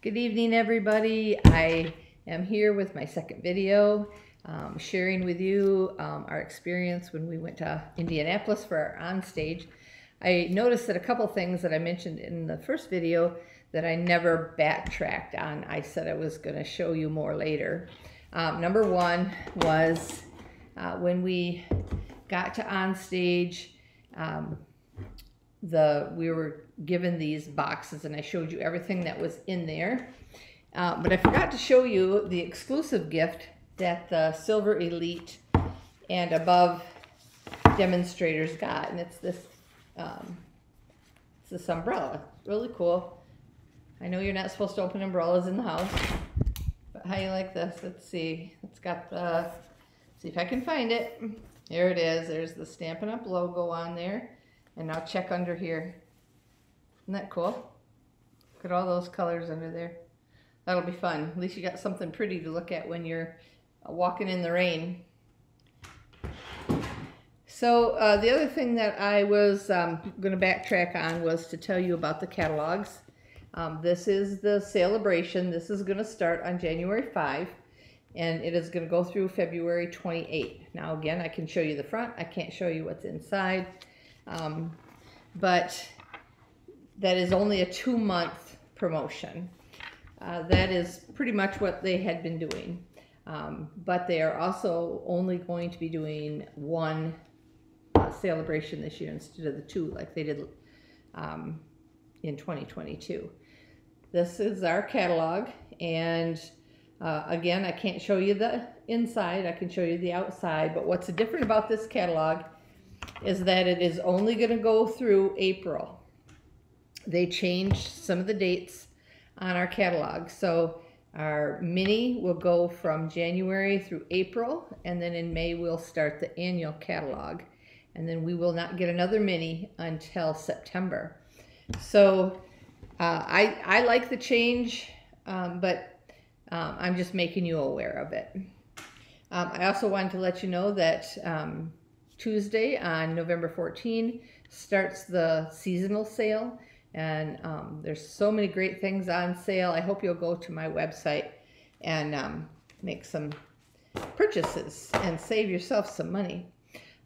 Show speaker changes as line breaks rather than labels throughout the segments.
Good evening, everybody. I am here with my second video, sharing with you our experience when we went to Indianapolis for our OnStage. I noticed that a couple things that I mentioned in the first video that I never backtracked on. I said I was going to show you more later. Number one was when we got to OnStage, we were given these boxes and I showed you everything that was in there. But I forgot to show you the exclusive gift that the Silver Elite and above demonstrators got. And it's this umbrella. Really cool. I know you're not supposed to open umbrellas in the house, but how you like this? Let's see. It's got the, see if I can find it. There it is. There's the Stampin' Up! Logo on there. And now check under here. Isn't that cool? Look at all those colors under there. That'll be fun. At least you got something pretty to look at when you're walking in the rain. So the other thing that I was going to backtrack on was to tell you about the catalogs. This is the celebration. This is going to start on January 5, and it is going to go through February 28. Now again, I can show you the front. I can't show you what's inside. But that is only a 2-month promotion. That is pretty much what they had been doing. But they are also only going to be doing one celebration this year instead of the 2 like they did in 2022. This is our catalog, and again, I can't show you the inside. I can show you the outside, but what's different about this catalog is that it is only going to go through April. They changed some of the dates on our catalog. So our mini will go from January through April, and then in May we'll start the annual catalog. And then we will not get another mini until September. So I like the change, but I'm just making you aware of it. I also wanted to let you know that Tuesday on November 14 starts the seasonal sale, and there's so many great things on sale. I hope you'll go to my website and make some purchases and save yourself some money.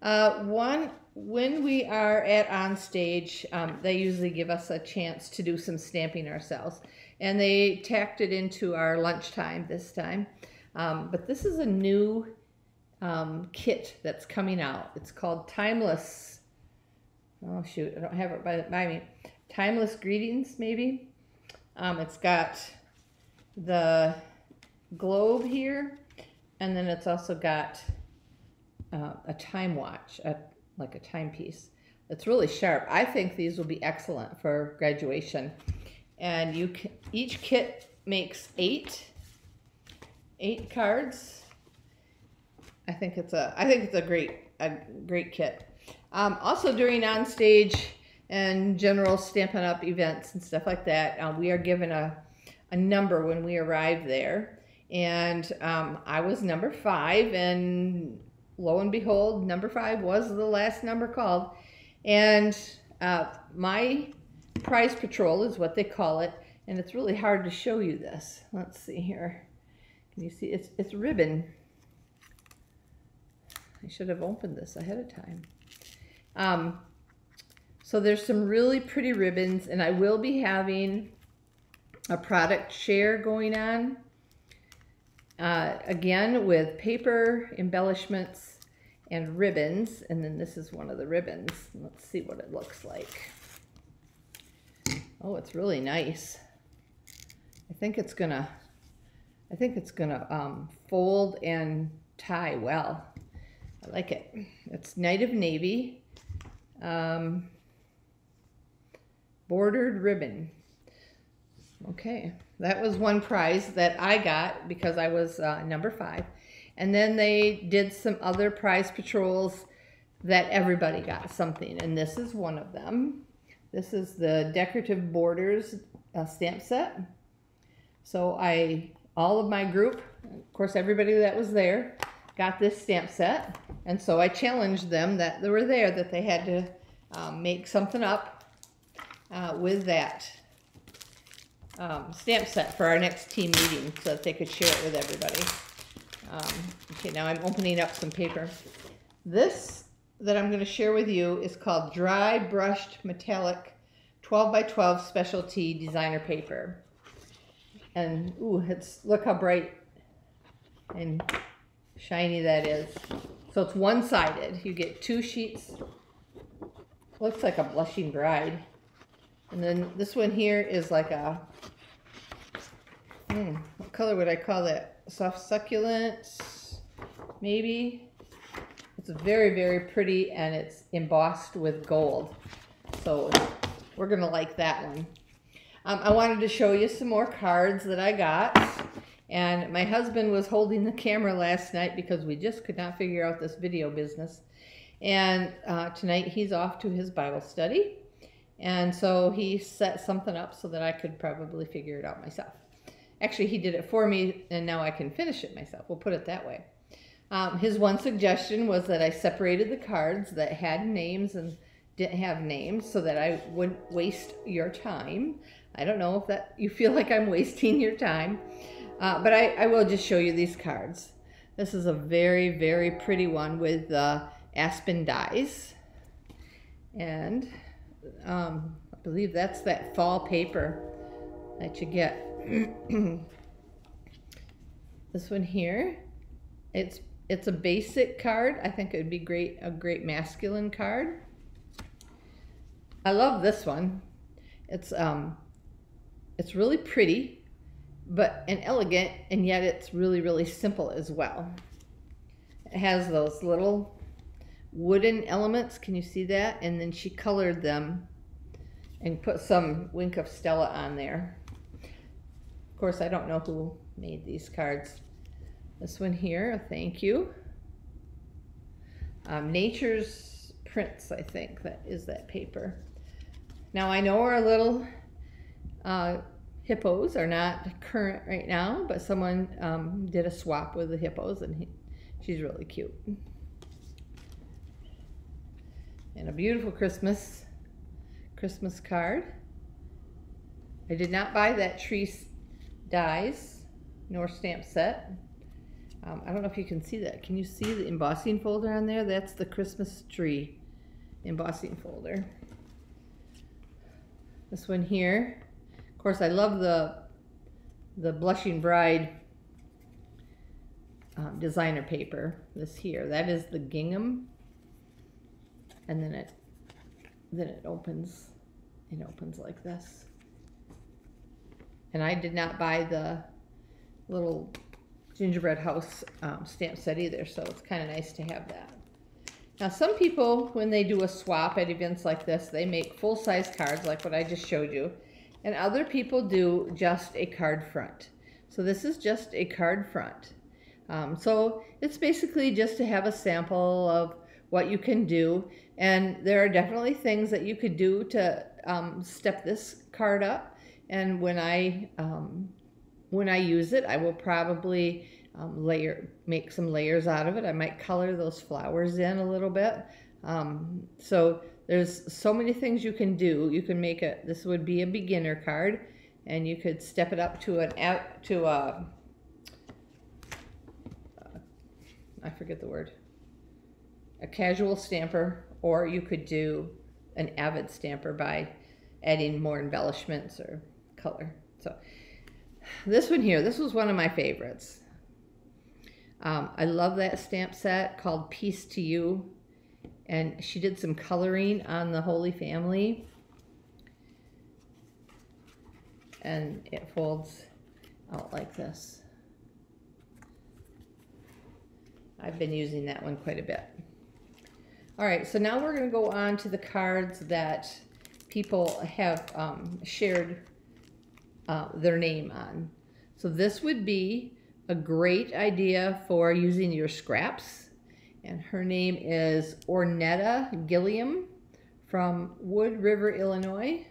When we are at OnStage, they usually give us a chance to do some stamping ourselves, and they tacked it into our lunchtime this time. But this is a new kit that's coming out. It's called Timeless, oh shoot, I don't have it by me. Timeless Greetings, maybe. It's got the globe here, and then it's also got a time watch, like a timepiece. It's really sharp. I think these will be excellent for graduation. And each kit makes 8 cards. I think it's a great kit. Also during OnStage and general Stampin' Up! Events and stuff like that, we are given a number when we arrive there. And I was number 5, and lo and behold, number 5 was the last number called. And my prize patrol is what they call it, and it's really hard to show you this. Let's see here. Can you see? It's ribbon. I should have opened this ahead of time. So there's some really pretty ribbons, and I will be having a product share going on. Again, with paper embellishments and ribbons, and then this is one of the ribbons. Let's see what it looks like. Oh, it's really nice. I think it's gonna fold and tie well. I like it. It's Night of Navy, bordered ribbon. Okay, that was one prize that I got because I was number 5. And then they did some other prize patrols that everybody got something, and this is one of them. This is the Decorative Borders stamp set. So all of my group, of course everybody that was there, got this stamp set, and so I challenged them that they were there that they had to make something up with that. stamp set for our next team meeting so that they could share it with everybody. Okay, now I'm opening up some paper. This that I'm going to share with you is called Dry Brushed Metallic 12 by 12 Specialty Designer Paper. And ooh, look how bright and shiny that is. So it's one-sided. You get 2 sheets. Looks like a blushing bride. And then this one here is like a, what color would I call that? Soft succulent, maybe. It's very, very pretty, and it's embossed with gold. So we're gonna like that one. I wanted to show you some more cards that I got. And my husband was holding the camera last night because we just could not figure out this video business. And tonight he's off to his Bible study. And so he set something up so that I could probably figure it out myself. Actually, he did it for me, and now I can finish it myself. We'll put it that way. His one suggestion was that I separated the cards that had names and didn't have names so that I wouldn't waste your time. I don't know if that you feel like I'm wasting your time, but I will just show you these cards. This is a very, very pretty one with aspen dies. And I believe that's that fall paper that you get. This one here, it's a basic card. I think it would be a great masculine card. I love this one. It's really pretty, and elegant, and yet it's really, really simple as well. It has those little wooden elements. Can you see that? And then she colored them and put some Wink of Stella on there. Of course, I don't know who made these cards. This one here, thank you. Nature's Prints, I think that is that paper. Now I know our little hippos are not current right now, but someone did a swap with the hippos, and she's really cute. And a beautiful Christmas card. I did not buy that tree dies nor stamp set. I don't know if you can see that. Can you see the embossing folder on there? That's the Christmas tree embossing folder. This one here, of course, I love the Blushing Bride designer paper. This here, that is the gingham, and then it opens. It opens like this. And I did not buy the little gingerbread house stamp set either, so it's kind of nice to have that. Now some people, when they do a swap at events like this, they make full-size cards like what I just showed you, and other people do just a card front. So this is just a card front. So it's basically just to have a sample of what you can do, and there are definitely things that you could do to step this card up. And when I use it, I will probably make some layers out of it. I might color those flowers in a little bit. So there's so many things you can do. You can make this would be a beginner card, and you could step it up to I forget the word, a casual stamper, or you could do an avid stamper by adding more embellishments or color. So this one here, this was one of my favorites. I love that stamp set called Peace to You, and she did some coloring on the Holy Family, and it folds out like this. I've been using that one quite a bit. All right, so now we're going to go on to the cards that people have shared their name on. So this would be a great idea for using your scraps. And her name is Ornetta Gilliam from Wood River, Illinois.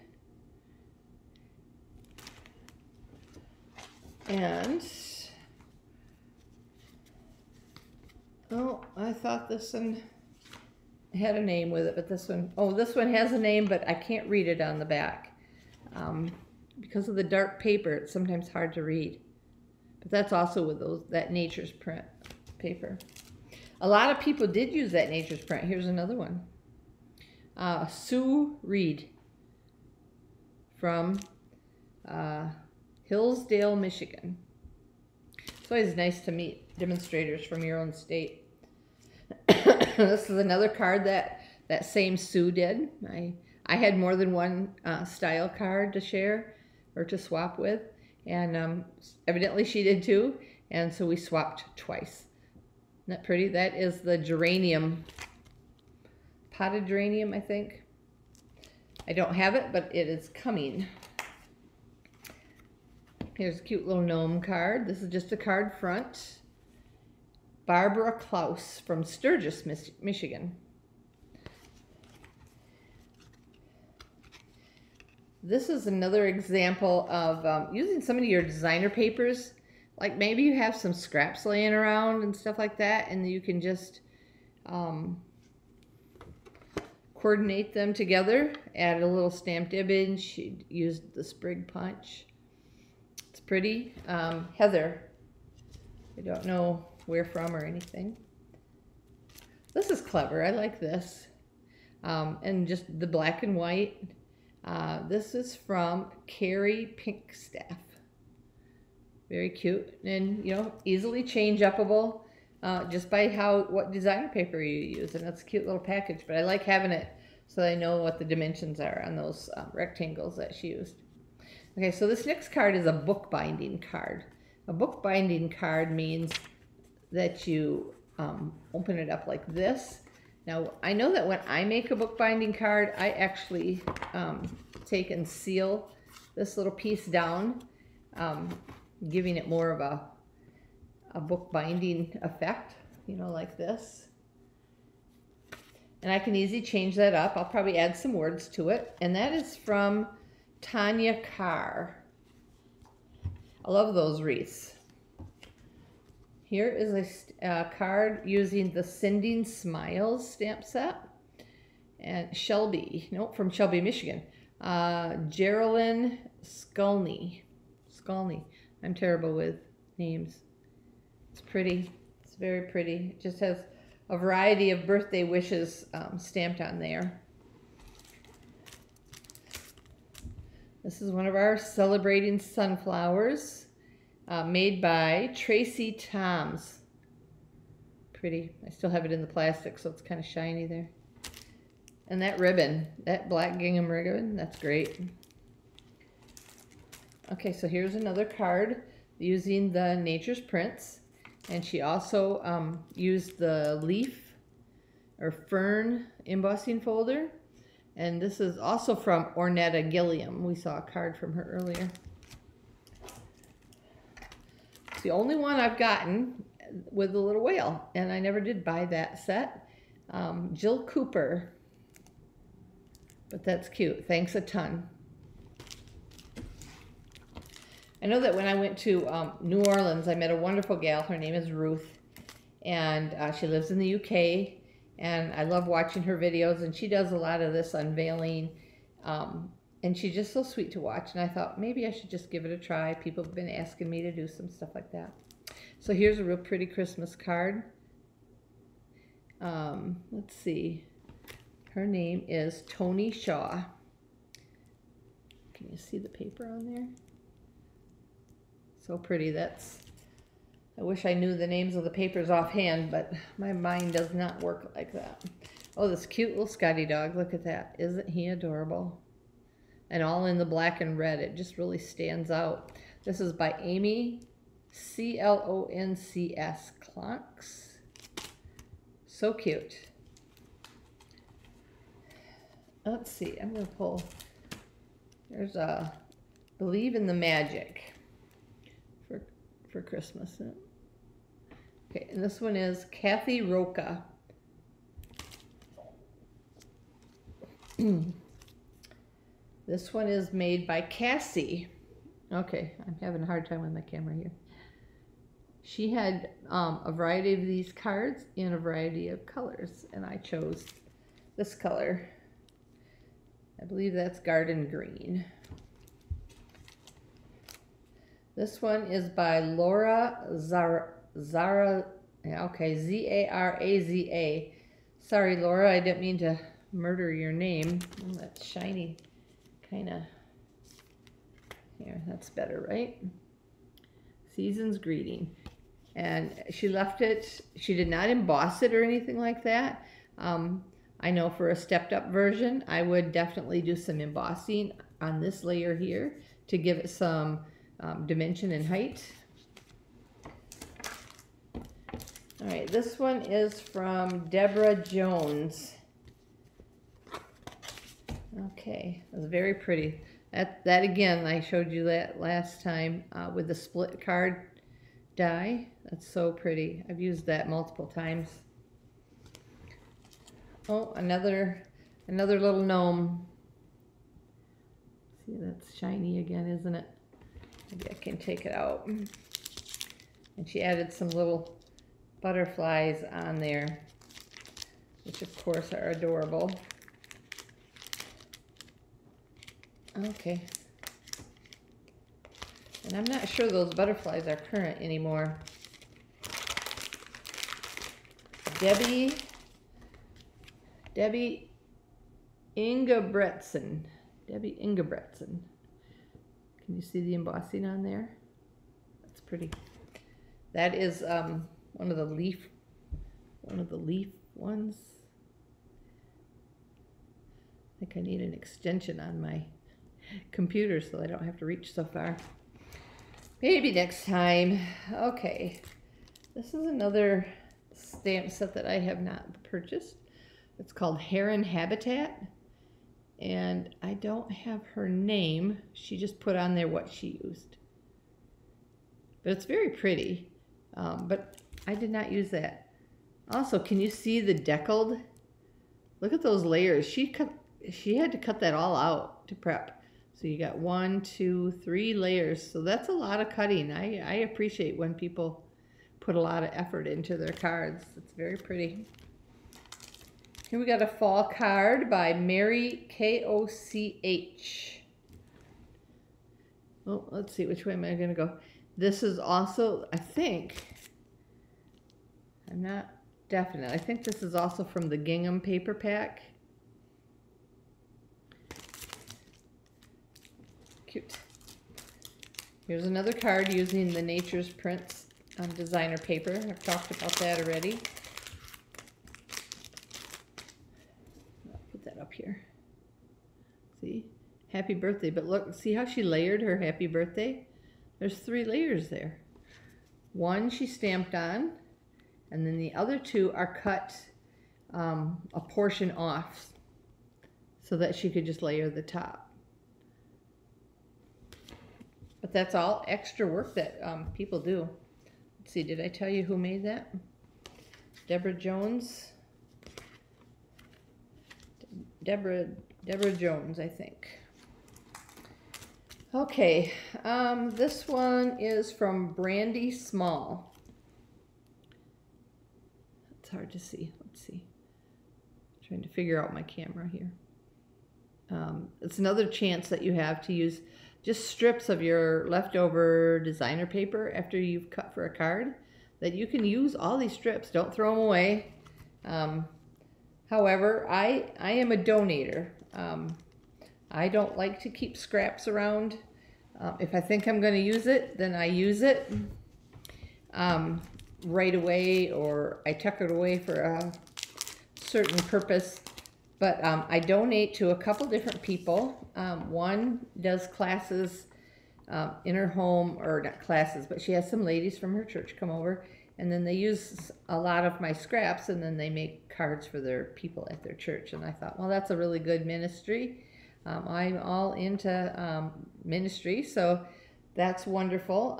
And, oh, I thought this one had a name with it, but this one, oh, this one has a name, but I can't read it on the back. Because of the dark paper, it's sometimes hard to read. But that's also with that Nature's Print paper. A lot of people did use that Nature's Print. Here's another one. Sue Reed from Hillsdale, Michigan. It's always nice to meet demonstrators from your own state. This is another card that same Sue did. I had more than one style card to share or to swap with, and evidently she did too, and so we swapped twice. Isn't that pretty? That is the geranium, potted geranium, I think. I don't have it, but it is coming. Here's a cute little gnome card. This is just a card front. Barbara Klaus from Sturgis, Michigan. This is another example of using some of your designer papers. Like maybe you have some scraps laying around and stuff like that, and you can just coordinate them together. Add a little stamped image. She used the sprig punch. It's pretty. Heather. I don't know where from or anything. This is clever. I like this. And just the black and white. This is from Carrie Pinkstaff. Very cute, and easily change upable just by what designer paper you use, and that's a cute little package. But I like having it so I know what the dimensions are on those rectangles that she used. Okay, so this next card is a bookbinding card. A bookbinding card means that you open it up like this. Now, I know that when I make a bookbinding card, I actually take and seal this little piece down, giving it more of a bookbinding effect, like this. And I can easily change that up. I'll probably add some words to it. And that is from Tanya Carr. I love those wreaths. Here is a card using the Sending Smiles stamp set. And from Shelby, Michigan. Geraldine Skulny. I'm terrible with names. It's pretty. It's very pretty. It just has a variety of birthday wishes stamped on there. This is one of our Celebrating Sunflowers, made by Tracy Toms. Pretty. I still have it in the plastic, so it's kind of shiny there. And that ribbon, that black gingham ribbon, that's great. Okay, so here's another card using the Nature's Prints. And she also used the leaf or fern embossing folder. And this is also from Ornetta Gilliam. We saw a card from her earlier. It's the only one I've gotten with the little whale, and I never did buy that set. Jill Cooper. But that's cute. Thanks a ton. I know that when I went to New Orleans, I met a wonderful gal. Her name is Ruth, and she lives in the UK, and I love watching her videos, and she does a lot of this unveiling, and she's just so sweet to watch, and I thought maybe I should just give it a try. People have been asking me to do some stuff like that. So here's a real pretty Christmas card. Let's see. Her name is Tony Shaw. Can you see the paper on there? So pretty. I wish I knew the names of the papers offhand, but my mind does not work like that. Oh, this cute little Scotty dog. Look at that. Isn't he adorable? And all in the black and red. It just really stands out. This is by Amy Cloncs. Cloncs. So cute. Let's see. I'm going to pull. There's a Believe in the Magic for Christmas. Okay, and this one is Kathy Roca. This one is made by Cassie. Okay, I'm having a hard time with my camera here. She had a variety of these cards in a variety of colors, and I chose this color. I believe that's garden green. This one is by Laura Zara, okay, Zaraza. Sorry, Laura, I didn't mean to murder your name. Oh, that's shiny, kind of. Here, that's better, right? Season's Greeting. And she left it, she did not emboss it or anything like that. I know for a stepped up version, I would definitely do some embossing on this layer here to give it some dimension and height. All right, this one is from Deborah Jones. Okay, it was very pretty. That again, I showed you that last time with the split card die. That's so pretty. I've used that multiple times. Oh, another little gnome. See, that's shiny again, isn't it? Maybe I can take it out. And she added some little butterflies on there, which of course are adorable. Okay. And I'm not sure those butterflies are current anymore. Debbie Ingebretson. Debbie Ingebretson. Can you see the embossing on there? That's pretty. That is one of the leaf ones. I think I need an extension on my computer so I don't have to reach so far. Maybe next time. Okay, this is another stamp set that I have not purchased. It's called Heron Habitat, and I don't have her name. She just put on there what she used. But it's very pretty, but I did not use that. Also, can you see the deckled? Look at those layers. She had to cut that all out to prep. So you got 1, 2, 3 layers. So that's a lot of cutting. I appreciate when people put a lot of effort into their cards. It's very pretty. Here we got a fall card by Mary Koch. Oh, let's see, which way am I going to go? This is also, I think, I'm not definite. I think this is also from the Gingham paper pack. Cute. Here's another card using the Nature's Prints designer paper. I've talked about that already. I'll put that up here. See? Happy birthday. But look, see how she layered her happy birthday? There's 3 layers there. One she stamped on, and then the other 2 are cut a portion off so that she could just layer the top. But that's all extra work that people do. Let's see, did I tell you who made that? Deborah Jones. Deborah Jones, I think. Okay, this one is from Brandy Small. It's hard to see. Let's see. I'm trying to figure out my camera here. It's another chance that you have to use just strips of your leftover designer paper after you've cut for a card, that you can use all these strips. Don't throw them away. However, I am a donator. I don't like to keep scraps around. If I think I'm going to use it, then I use it right away, or I tuck it away for a certain purpose. But I donate to a couple different people. One does classes in her home, or not classes, but she has some ladies from her church come over, and then they use a lot of my scraps, and then they make cards for their people at their church. And I thought, well, that's a really good ministry. I'm all into ministry, so that's wonderful.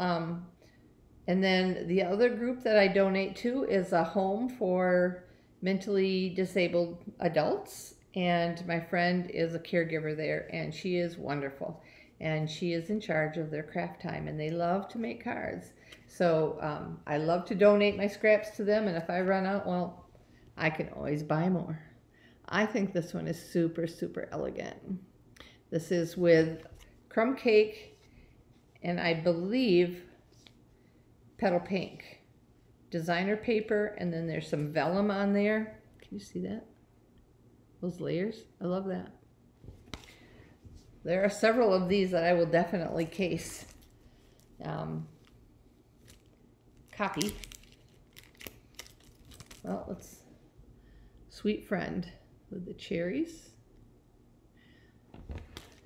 And then the other group that I donate to is a home for mentally disabled adults, and my friend is a caregiver there, and she is wonderful, and she is in charge of their craft time, and they love to make cards. So I love to donate my scraps to them, and if I run out, well, I can always buy more. I think this one is super, super elegant. This is with crumb cake and I believe petal pink. Designer paper, and then there's some vellum on there. Can you see that? Those layers? I love that. There are several of these that I will definitely case. Copy. Well, let's Sweet Friend with the cherries.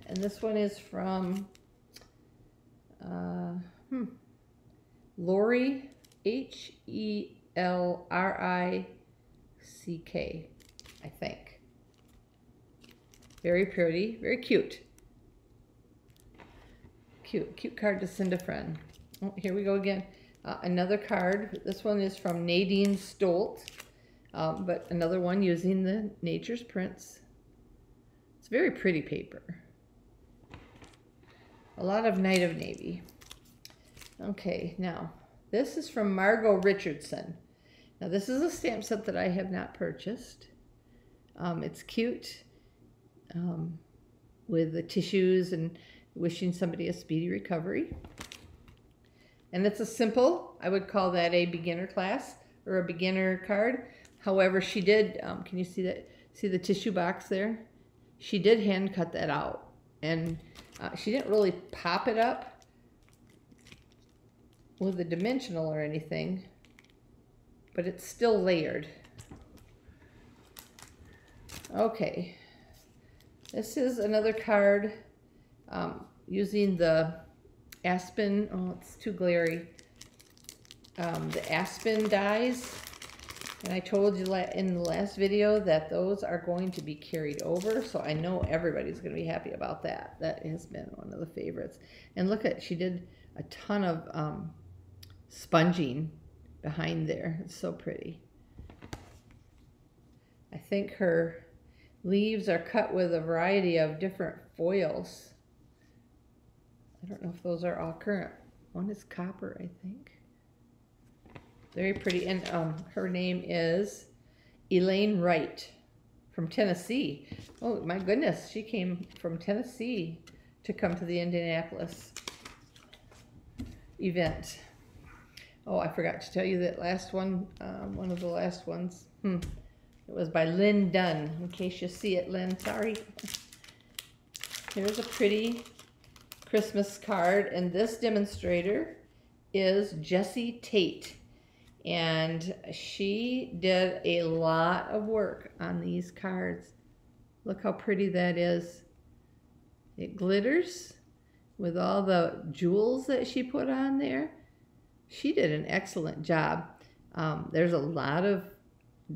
And this one is from Lori, H-E-L-R-I-C-K, I think. Very pretty, very cute. Cute card to send a friend. Oh, here we go again. Another card. This one is from Nadine Stolt, but another one using the Nature's Prints. It's very pretty paper. A lot of Night of Navy. Okay, now this is from Margot Richardson. Now this is a stamp set that I have not purchased. It's cute with the tissues and wishing somebody a speedy recovery. And it's a simple, I would call that a beginner class or a beginner card. However, she did, can you see that? See the tissue box there? She did hand cut that out. And she didn't really pop it up with a dimensional or anything, but it's still layered. Okay, this is another card using the Aspen, oh, it's too glary, the Aspen dies. And I told you in the last video that those are going to be carried over, so I know everybody's going to be happy about that. That has been one of the favorites. And look at, she did a ton of sponging behind there. It's so pretty. I think her leaves are cut with a variety of different foils. I don't know if those are all current. One is copper, I think. Very pretty. And her name is Elaine Wright from Tennessee. Oh my goodness, she came from Tennessee to come to the Indianapolis event. Oh, I forgot to tell you that last one, one of the last ones. It was by Lynn Dunn, in case you see it, Lynn, sorry. Here's a pretty Christmas card, and this demonstrator is Jessie Tate. And she did a lot of work on these cards. Look how pretty that is. It glitters with all the jewels that she put on there. She did an excellent job. There's a lot of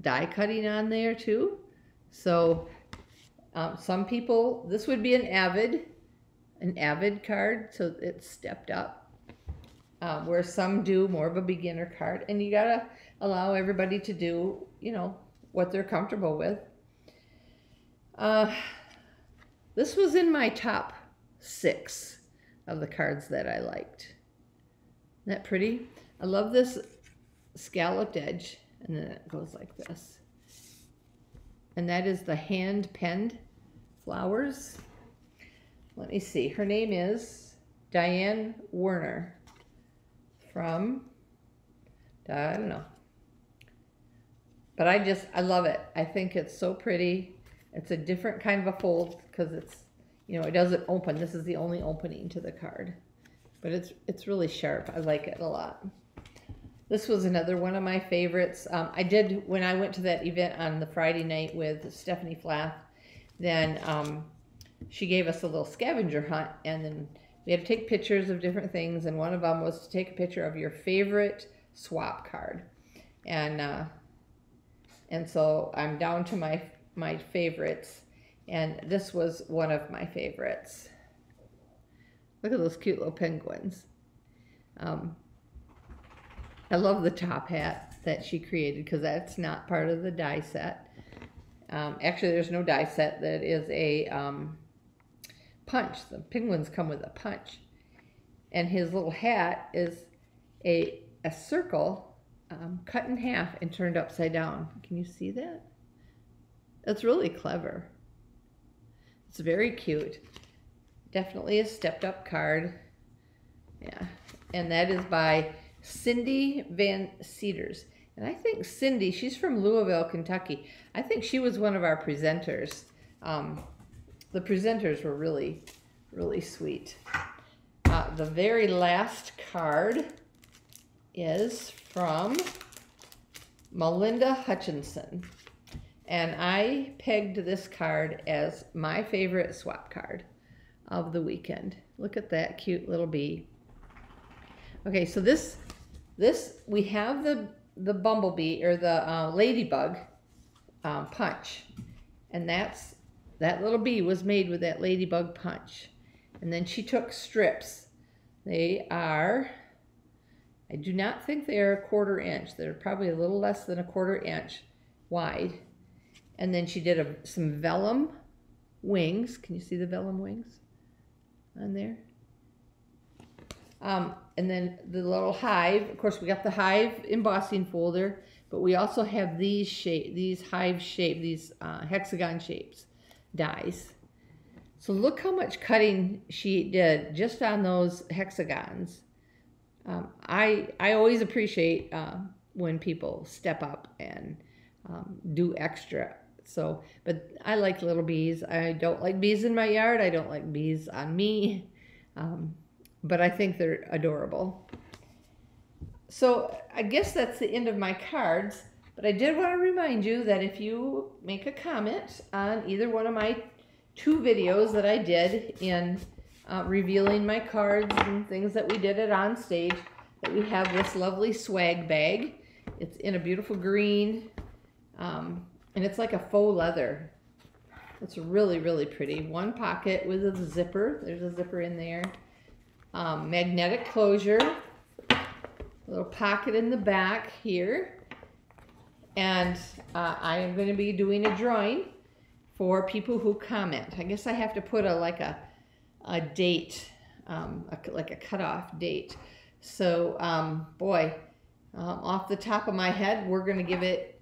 die cutting on there too. So some people, this would be an avid card, so it's stepped up. Where some do more of a beginner card, and you gotta allow everybody to do, you know, what they're comfortable with. This was in my top 6 of the cards that I liked. Isn't that pretty? I love this scalloped edge, and then it goes like this. And that is the hand-penned flowers. Let me see. Her name is Diane Werner. From, I don't know, but I love it. I think it's so pretty. It's a different kind of a fold because it's, you know, it doesn't open. This is the only opening to the card, but it's really sharp. I like it a lot. This was another one of my favorites. I did, when I went to that event on the Friday night with Stephanie Flath, then she gave us a little scavenger hunt, and then we had to take pictures of different things, and one of them was to take a picture of your favorite swap card. And so I'm down to my favorites, and this was one of my favorites. Look at those cute little penguins. I love the top hat that she created because that's not part of the die set. Actually, there's no die set. That is a punch. The penguins come with a punch, and his little hat is a circle cut in half and turned upside down. Can you see that? That's really clever. It's very cute. Definitely a stepped up card, Yeah, and that is by Cindy Van Cedars. And I think Cindy, she's from Louisville, Kentucky. I think she was one of our presenters. The presenters were really, really sweet. The very last card is from Melinda Hutchinson. And I pegged this card as my favorite swap card of the weekend. Look at that cute little bee. Okay, so this we have the bumblebee or the ladybug punch, and that little bee was made with that ladybug punch. And then she took strips. They are, I do not think they are 1/4 inch. They're probably a little less than 1/4 inch wide. And then she did some vellum wings. Can you see the vellum wings on there? And then the little hive. Of course, we got the hive embossing folder, but we also have these hive shape, these hexagon shapes dies. So look how much cutting she did just on those hexagons. I always appreciate when people step up and do extra. So, but I like little bees. I don't like bees in my yard. I don't like bees on me. But I think they're adorable. So I guess that's the end of my cards, but I did want to remind you that if you make a comment on either one of my 2 videos that I did in revealing my cards and things that we did at OnStage, that we have this lovely swag bag. It's in a beautiful green, and it's like a faux leather. It's really, really pretty. 1 pocket with a zipper. There's a zipper in there. Magnetic closure, a little pocket in the back here, and I am going to be doing a drawing for people who comment. I guess I have to put a date, like a cutoff date. So off the top of my head, we'll give it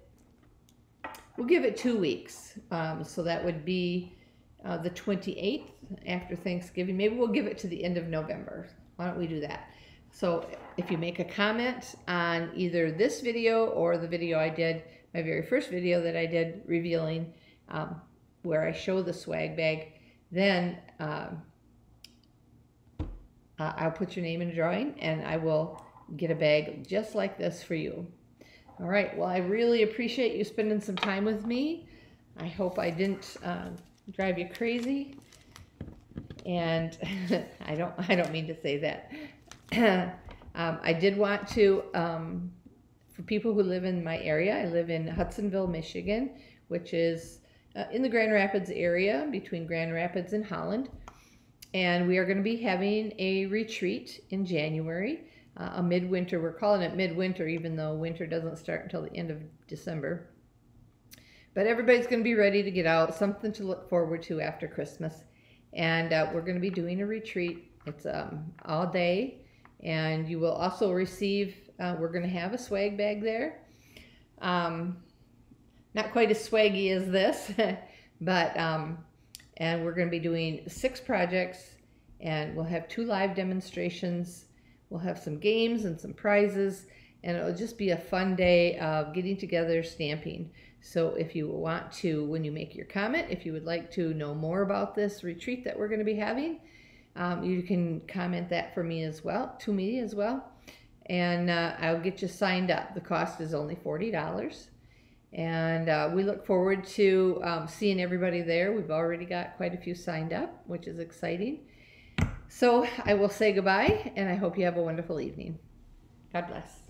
2 weeks. So that would be the 28th after Thanksgiving. Maybe we'll give it to the end of November. Why don't we do that? So if you make a comment on either this video or the video I did, my very first video that I did revealing where I show the swag bag, then I'll put your name in a drawing and I will get a bag just like this for you. All right, well, I really appreciate you spending some time with me. I hope I didn't drive you crazy, and I don't mean to say that. I did want to, for people who live in my area, I live in Hudsonville, Michigan, which is in the Grand Rapids area, between Grand Rapids and Holland, and we are going to be having a retreat in January, a midwinter. We're calling it midwinter, even though winter doesn't start until the end of December. But everybody's going to be ready to get out, something to look forward to after Christmas. And we're going to be doing a retreat. It's all day. And you will also receive, we're going to have a swag bag there. Not quite as swaggy as this, but, and we're going to be doing 6 projects. And we'll have 2 live demonstrations. We'll have some games and some prizes. And it'll just be a fun day of getting together, stamping. So if you want to, when you make your comment, if you would like to know more about this retreat that we're going to be having, you can comment that to me as well. And I'll get you signed up. The cost is only $40. And we look forward to seeing everybody there. We've already got quite a few signed up, which is exciting. So I will say goodbye, and I hope you have a wonderful evening. God bless.